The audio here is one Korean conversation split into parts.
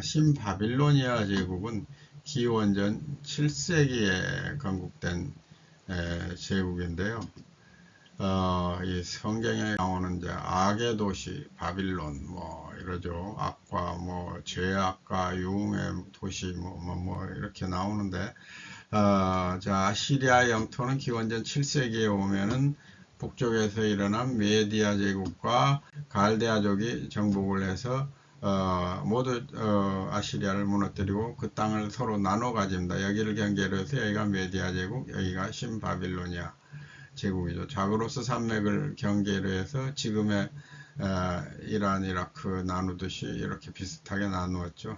신바빌로니아 제국은 기원전 7세기에 건국된 제국인데요. 이 성경에 나오는 이제 악의 도시 바빌론 뭐 이러죠. 악과 뭐 죄악과 유흥의 도시 뭐 이렇게 나오는데, 자, 아시리아 영토는 기원전 7세기에 오면은 북쪽에서 일어난 메디아 제국과 갈대아족이 정복을 해서 모두 아시리아를 무너뜨리고 그 땅을 서로 나눠 가집니다. 여기를 경계로 해서 여기가 메디아 제국, 여기가 신바빌로니아 제국이죠. 자그로스 산맥을 경계로 해서 지금의 이란, 이라크 나누듯이 이렇게 비슷하게 나누었죠.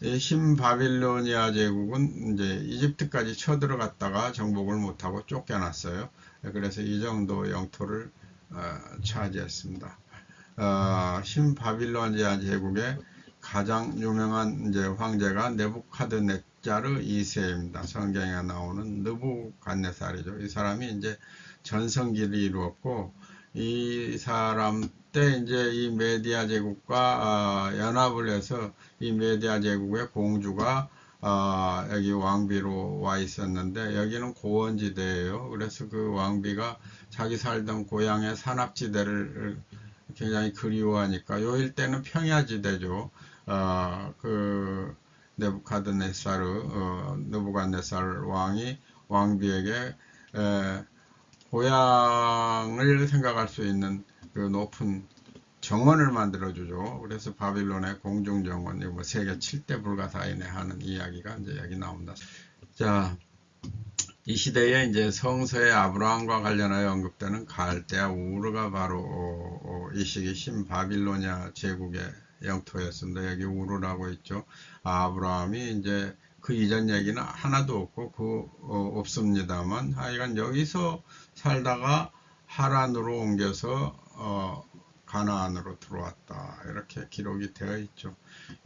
이 신바빌로니아 제국은 이제 이집트까지 쳐들어갔다가 정복을 못하고 쫓겨났어요. 그래서 이 정도 영토를 차지했습니다. 신바빌로니아 제국의 가장 유명한 이제 황제가 네부카드네자르 2세입니다. 성경에 나오는 느부갓네살이죠. 이 사람이 이제 전성기를 이루었고, 이 사람 때 이제 이 메디아 제국과 연합을 해서 이 메디아 제국의 공주가 여기 왕비로 와 있었는데, 여기는 고원지대예요. 그래서 그 왕비가 자기 살던 고향의 산악지대를 굉장히 그리워하니까, 요 일대는 평야지대죠. 그 느부갓네살 왕이 왕비에게 고향을 생각할 수 있는 그 높은 정원을 만들어주죠. 그래서 바빌론의 공중정원, 뭐 세계 7대 불가사의네 하는 이야기가 이제 여기 나옵니다. 자, 이 시대에 이제 성서의 아브라함과 관련하여 언급되는 갈대아 우르가 바로 이 시기 신바빌로니아 제국의 영토였습니다. 여기 우르라고 있죠. 아브라함이 이제 그 이전 얘기는 하나도 없고 없습니다만, 하여간 여기서 살다가 하란으로 옮겨서 가나안으로 들어왔다, 이렇게 기록이 되어 있죠.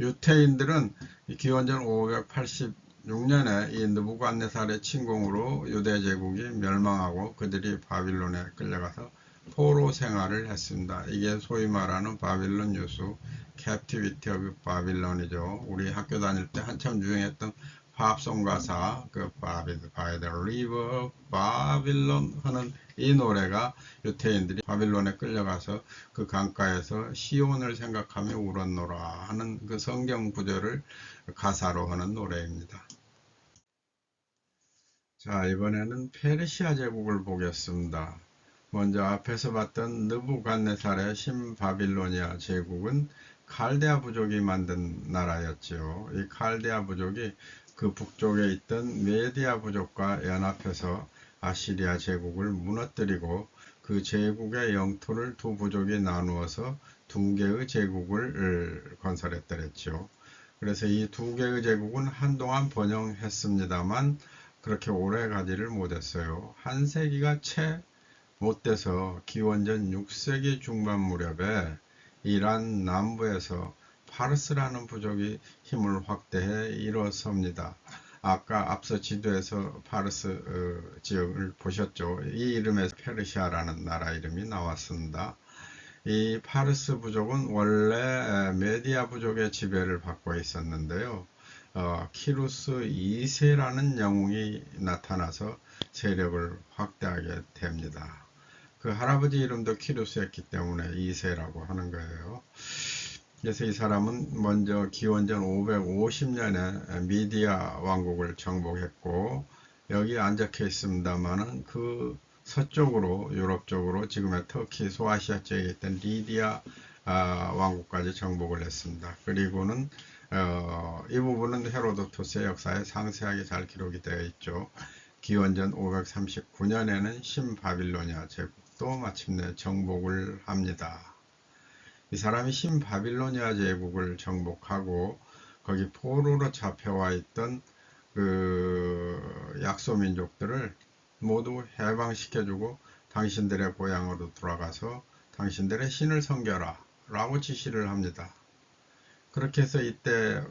유태인들은 기원전 586년에 이 느부갓네살의 침공으로 유대 제국이 멸망하고 그들이 바빌론에 끌려가서 포로 생활을 했습니다. 이게 소위 말하는 바빌론 유수, Captivity of Babylon이죠. 우리 학교 다닐 때 한참 유행했던 팝송 가사, 그 by the river of Babylon 하는 이 노래가 유태인들이 바빌론에 끌려가서 그 강가에서 시온을 생각하며 울었노라 하는 그 성경 구절을 가사로 하는 노래입니다. 자, 이번에는 페르시아 제국을 보겠습니다. 먼저 앞에서 봤던 느부갓네살의 신바빌로니아 제국은 칼데아 부족이 만든 나라였지요. 이 칼데아 부족이 그 북쪽에 있던 메디아 부족과 연합해서 아시리아 제국을 무너뜨리고 그 제국의 영토를 두 부족이 나누어서 두 개의 제국을 건설했더랬죠. 그래서 이 두 개의 제국은 한동안 번영했습니다만 그렇게 오래 가지를 못했어요. 한 세기가 채 못돼서 기원전 6세기 중반 무렵에 이란 남부에서 파르스라는 부족이 힘을 확대해 일어섭니다. 아까 앞서 지도에서 파르스 지역을 보셨죠. 이 이름에서 페르시아라는 나라 이름이 나왔습니다. 이 파르스 부족은 원래 메디아 부족의 지배를 받고 있었는데요. 키루스 2세라는 영웅이 나타나서 세력을 확대하게 됩니다. 그 할아버지 이름도 키루스였기 때문에 2세라고 하는 거예요. 그래서 이 사람은 먼저 기원전 550년에 미디아 왕국을 정복했고, 여기 안 적혀 있습니다만은 그 서쪽으로 유럽 쪽으로 지금의 터키 소아시아 쪽에 있던 리디아 왕국까지 정복을 했습니다. 그리고는 이 부분은 헤로도토스의 역사에 상세하게 잘 기록이 되어 있죠. 기원전 539년에는 신바빌로니아 제국도 마침내 정복을 합니다. 이 사람이 신바빌로니아 제국을 정복하고 거기 포로로 잡혀와 있던 그 약소민족들을 모두 해방시켜주고 당신들의 고향으로 돌아가서 당신들의 신을 섬겨라 라고 지시를 합니다. 그렇게 해서 이때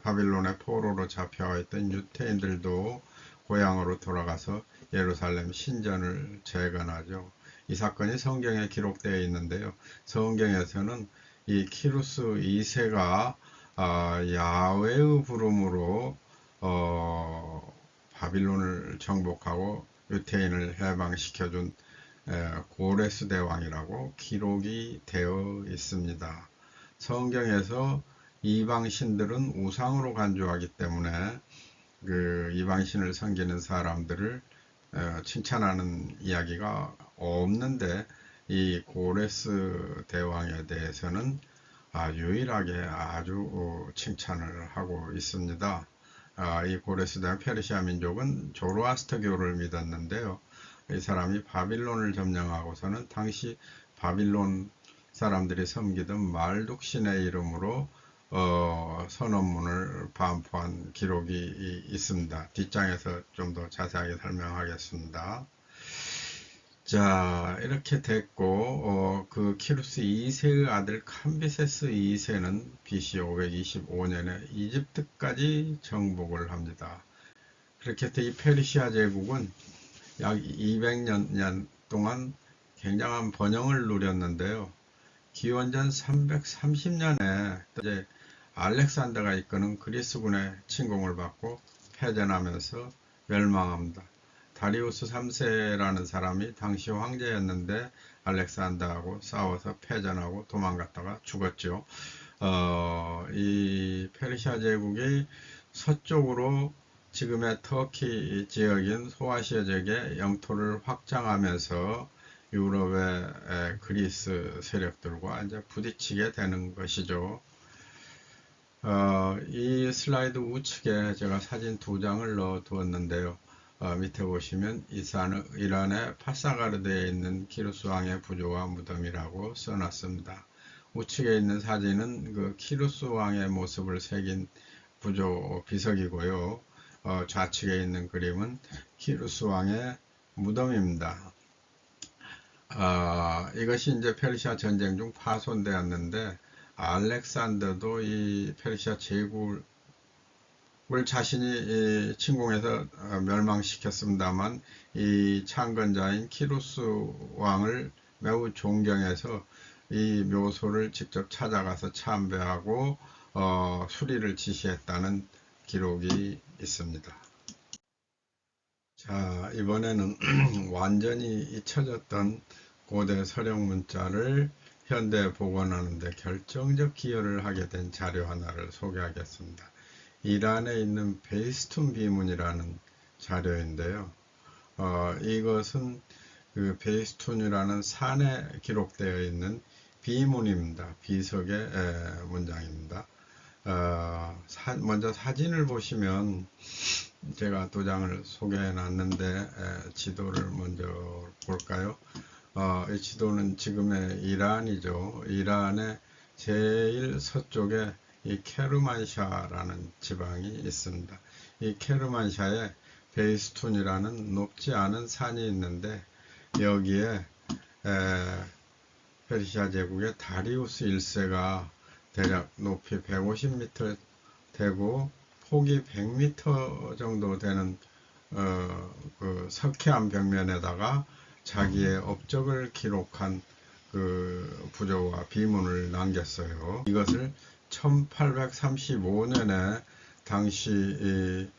바빌론의 포로로 잡혀와 있던 유태인들도 고향으로 돌아가서 예루살렘 신전을 재건하죠. 이 사건이 성경에 기록되어 있는데요. 성경에서는 이 키루스 2세가 야훼의 부름으로 바빌론을 정복하고 유태인을 해방시켜준 고레스 대왕이라고 기록이 되어 있습니다. 성경에서 이방신들은 우상으로 간주하기 때문에 그 이방신을 섬기는 사람들을 칭찬하는 이야기가 없는데, 이 고레스 대왕에 대해서는 유일하게 아주 칭찬을 하고 있습니다. 이 고레스 대왕, 페르시아 민족은 조로아스터교를 믿었는데요. 이 사람이 바빌론을 점령하고서는 당시 바빌론 사람들이 섬기던 말둑신의 이름으로 선언문을 반포한 기록이 있습니다. 뒷장에서 좀 더 자세하게 설명하겠습니다. 자, 이렇게 됐고, 그 키루스 2세의 아들 캄비세스 2세는 BC 525년에 이집트까지 정복을 합니다. 그렇게 해서 이 페르시아 제국은 약 200년 동안 굉장한 번영을 누렸는데요. 기원전 330년에 이제 알렉산더가 이끄는 그리스군의 침공을 받고 패전하면서 멸망합니다. 다리우스 3세라는 사람이 당시 황제였는데 알렉산더하고 싸워서 패전하고 도망갔다가 죽었죠. 이 페르시아 제국이 서쪽으로 지금의 터키 지역인 소아시아 지역의 영토를 확장하면서 유럽의 그리스 세력들과 이제 부딪히게 되는 것이죠. 이 슬라이드 우측에 제가 사진 2장을 넣어 두었는데요. 밑에 보시면 이란의 파사가르드에 있는 키루스 왕의 부조와 무덤이라고 써놨습니다. 우측에 있는 사진은 그 키루스 왕의 모습을 새긴 부조 비석이고요. 좌측에 있는 그림은 키루스 왕의 무덤입니다. 이것이 이제 페르시아 전쟁 중 파손되었는데, 알렉산더도 이 페르시아 제국을 자신이 침공해서 멸망시켰습니다만, 이 창건자인 키루스 왕을 매우 존경해서 이 묘소를 직접 찾아가서 참배하고 수리를 지시했다는 기록이 있습니다. 자, 이번에는 완전히 잊혀졌던 고대 서령 문자를 현대에 복원하는 데 결정적 기여를 하게 된 자료 하나를 소개하겠습니다. 이란에 있는 베이스툰 비문이라는 자료인데요. 이것은 그 베이스툰이라는 산에 기록되어 있는 비문입니다. 비석의 문장입니다. 먼저 사진을 보시면, 제가 2장을 소개해 놨는데 지도를 먼저 볼까요? 이 지도는 지금의 이란이죠. 이란의 제일 서쪽에 이 케르만샤라는 지방이 있습니다. 이 케르만샤에 베이스툰이라는 높지 않은 산이 있는데, 여기에 페르시아 제국의 다리우스 1세가 대략 높이 150m 되고 폭이 100m 정도 되는 그 석회암 벽면에다가 자기의 업적을 기록한 그 부조와 비문을 남겼어요. 이것을 1835년에 당시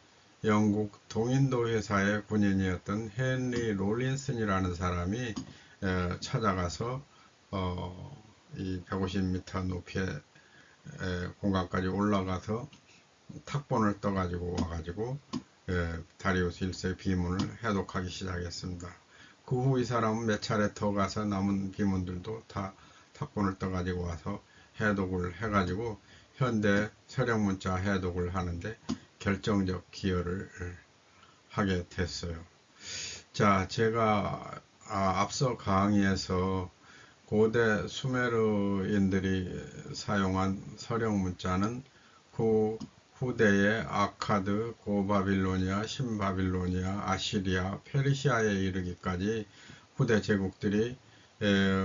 영국 동인도 회사의 군인이었던 헨리 롤린슨이라는 사람이 찾아가서 이 150m 높이의 공간까지 올라가서 탁본을 떠가지고 와가지고 다리우스 1세 비문을 해독하기 시작했습니다. 그 후 이 사람은 몇 차례 더 가서 남은 비문들도 다 탁본을 떠가지고 와서 해독을 해가지고 현대 서령문자 해독을 하는데 결정적 기여를 하게 됐어요. 자, 제가 앞서 강의에서 고대 수메르인들이 사용한 서령문자는 그 후대의 아카드, 고바빌로니아, 신바빌로니아, 아시리아, 페르시아에 이르기까지 후대 제국들이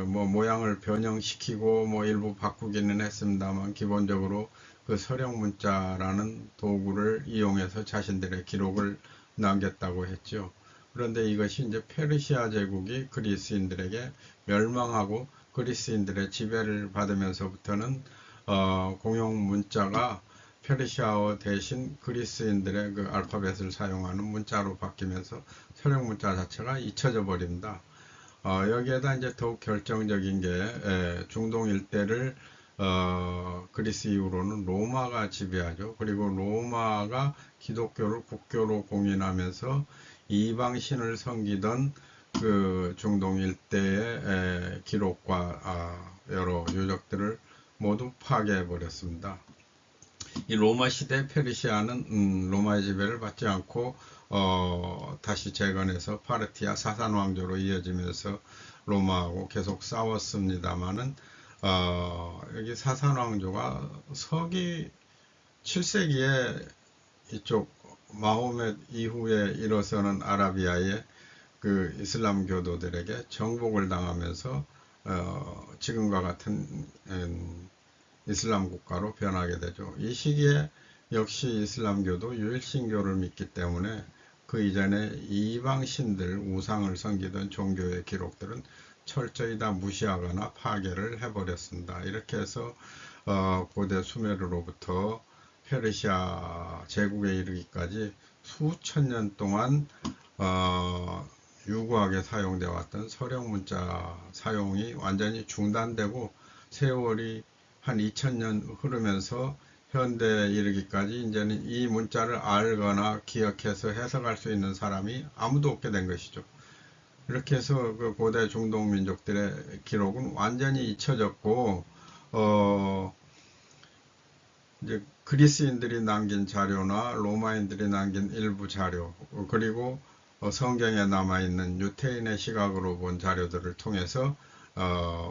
뭐 모양을 변형시키고 뭐 일부 바꾸기는 했습니다만, 기본적으로 그 서령문자라는 도구를 이용해서 자신들의 기록을 남겼다고 했죠. 그런데 이것이 이제 페르시아 제국이 그리스인들에게 멸망하고 그리스인들의 지배를 받으면서부터는 공용 문자가 페르시아어 대신 그리스인들의 그 알파벳을 사용하는 문자로 바뀌면서 서령 문자 자체가 잊혀져 버립니다. 여기에다 이제 더욱 결정적인 게 중동 일대를 그리스 이후로는 로마가 지배하죠. 그리고 로마가 기독교를 국교로 공인하면서 이방신을 섬기던 그 중동 일대의 기록과 여러 유적들을 모두 파괴해 버렸습니다. 이 로마 시대 페르시아는 로마의 지배를 받지 않고 다시 재건해서 파르티아 사산 왕조로 이어지면서 로마하고 계속 싸웠습니다만은 여기 사산 왕조가 서기 7세기에 이쪽 마호멧 이후에 일어서는 아라비아의 그 이슬람 교도들에게 정복을 당하면서 지금과 같은 이슬람 국가로 변하게 되죠. 이 시기에 역시 이슬람교도 유일신교를 믿기 때문에 그 이전에 이방신들 우상을 섬기던 종교의 기록들은 철저히 다 무시하거나 파괴를 해버렸습니다. 이렇게 해서 고대 수메르로부터 페르시아 제국에 이르기까지 수천 년 동안 유구하게 사용되어 왔던 서령 문자 사용이 완전히 중단되고 세월이 한 2000년 흐르면서 현대에 이르기까지 이제는 이 문자를 알거나 기억해서 해석할 수 있는 사람이 아무도 없게 된 것이죠. 이렇게 해서 그 고대 중동 민족들의 기록은 완전히 잊혀졌고, 이제 그리스인들이 남긴 자료나 로마인들이 남긴 일부 자료, 그리고 성경에 남아있는 유태인의 시각으로 본 자료들을 통해서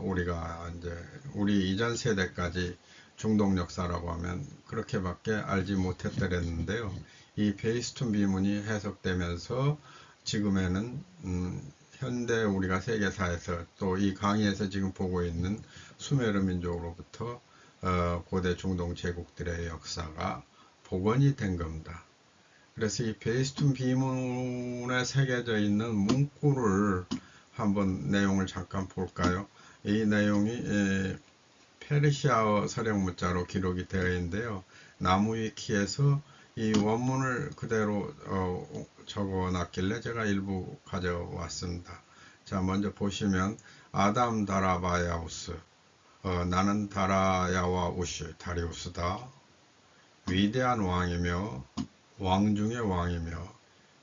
우리가 이제 우리 이전 세대까지 중동 역사라고 하면 그렇게밖에 알지 못했더랬는데요. 이 베이스툰 비문이 해석되면서 지금에는 현대 우리가 세계사에서 또 이 강의에서 지금 보고 있는 수메르 민족으로부터 고대 중동 제국들의 역사가 복원이 된 겁니다. 그래서 이 베이스툰 비문에 새겨져 있는 문구를 한번 내용을 잠깐 볼까요? 이 내용이 페르시아어 서령 문자로 기록이 되어 있는데요. 나무위키에서 이 원문을 그대로 적어 놨길래 제가 일부 가져왔습니다. 자, 먼저 보시면 아담 다라바야우스, 나는 다라야와우시 다리우스다. 위대한 왕이며 왕 중의 왕이며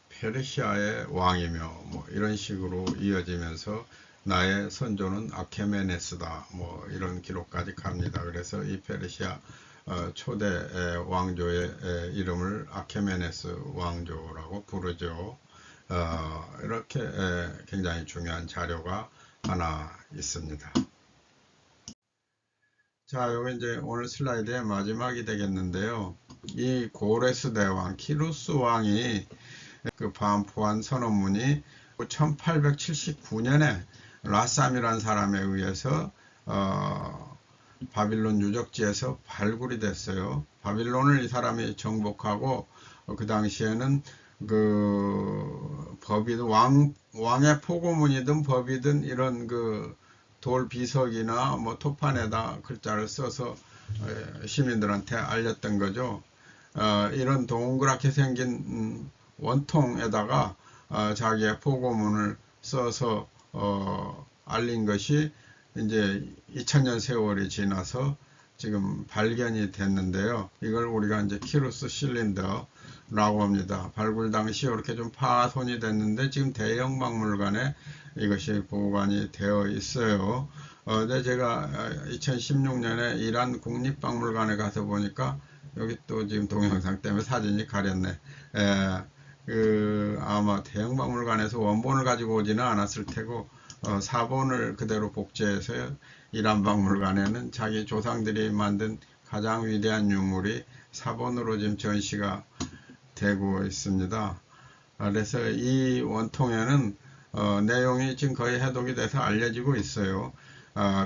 페르시아의 왕이며 뭐 이런 식으로 이어지면서 나의 선조는 아케메네스다 뭐 이런 기록까지 갑니다. 그래서 이 페르시아 초대 왕조의 이름을 아케메네스 왕조라고 부르죠. 이렇게 굉장히 중요한 자료가 하나 있습니다. 자, 여기 이제 오늘 슬라이드의 마지막이 되겠는데요. 이 고레스 대왕 키루스 왕이 그 반포한 선언문이 1879년에 라삼이라는 사람에 의해서 바빌론 유적지에서 발굴이 됐어요. 바빌론을 이 사람이 정복하고 그 당시에는 그 법이든 왕의 포고문이든 법이든 이런 그 돌 비석이나 뭐 토판에다 글자를 써서 시민들한테 알렸던 거죠. 이런 동그랗게 생긴 원통에다가 자기의 포고문을 써서 알린 것이 이제 2000년 세월이 지나서 지금 발견이 됐는데요. 이걸 우리가 이제 키루스 실린더라고 합니다. 발굴 당시 이렇게 좀 파손이 됐는데 지금 대형 박물관에 이것이 보관이 되어 있어요. 근데 제가 2016년에 이란 국립박물관에 가서 보니까 여기 또 지금 동영상 때문에 사진이 가렸네. 아마 대형 박물관에서 원본을 가지고 오지는 않았을 테고 사본을 그대로 복제해서 이란 박물관에는 자기 조상들이 만든 가장 위대한 유물이 사본으로 지금 전시가 되고 있습니다. 그래서 이 원통에는 내용이 지금 거의 해독이 돼서 알려지고 있어요.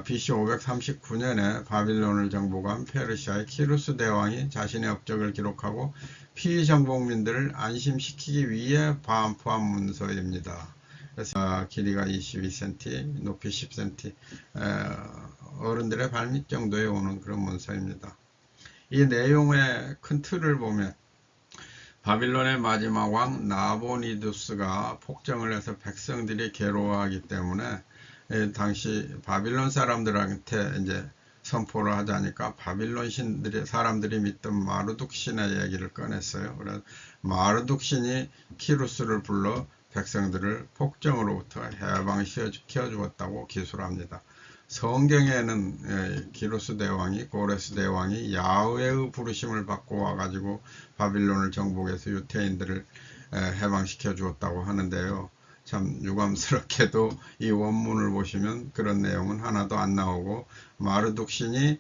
BC 539년에 바빌론을 정복한 페르시아의 키루스 대왕이 자신의 업적을 기록하고 피정복민들을 안심시키기 위해 반포한 문서입니다. 그래서 길이가 22cm, 높이 10cm, 어른들의 발밑 정도에 오는 그런 문서입니다. 이 내용의 큰 틀을 보면 바빌론의 마지막 왕 나보니두스가 폭정을 해서 백성들이 괴로워하기 때문에 당시 바빌론 사람들한테 이제 선포를 하자니까 바빌론 신들이 사람들이 믿던 마르둑 신의 얘기를 꺼냈어요. 그래서 마르둑 신이 키루스를 불러 백성들을 폭정으로부터 해방시켜 주었다고 기술합니다. 성경에는 기루스 대왕이 고레스 대왕이 야훼의 부르심을 받고 와가지고 바빌론을 정복해서 유태인들을 해방시켜 주었다고 하는데요. 참 유감스럽게도 이 원문을 보시면 그런 내용은 하나도 안 나오고 마르둑 신이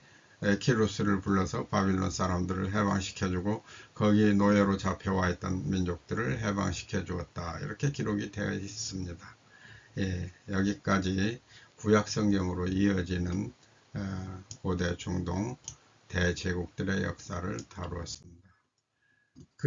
키루스를 불러서 바빌론 사람들을 해방시켜주고 거기 노예로 잡혀와 있던 민족들을 해방시켜 주었다, 이렇게 기록이 되어 있습니다. 예, 여기까지 구약 성경으로 이어지는 고대 중동 대제국들의 역사를 다루었습니다.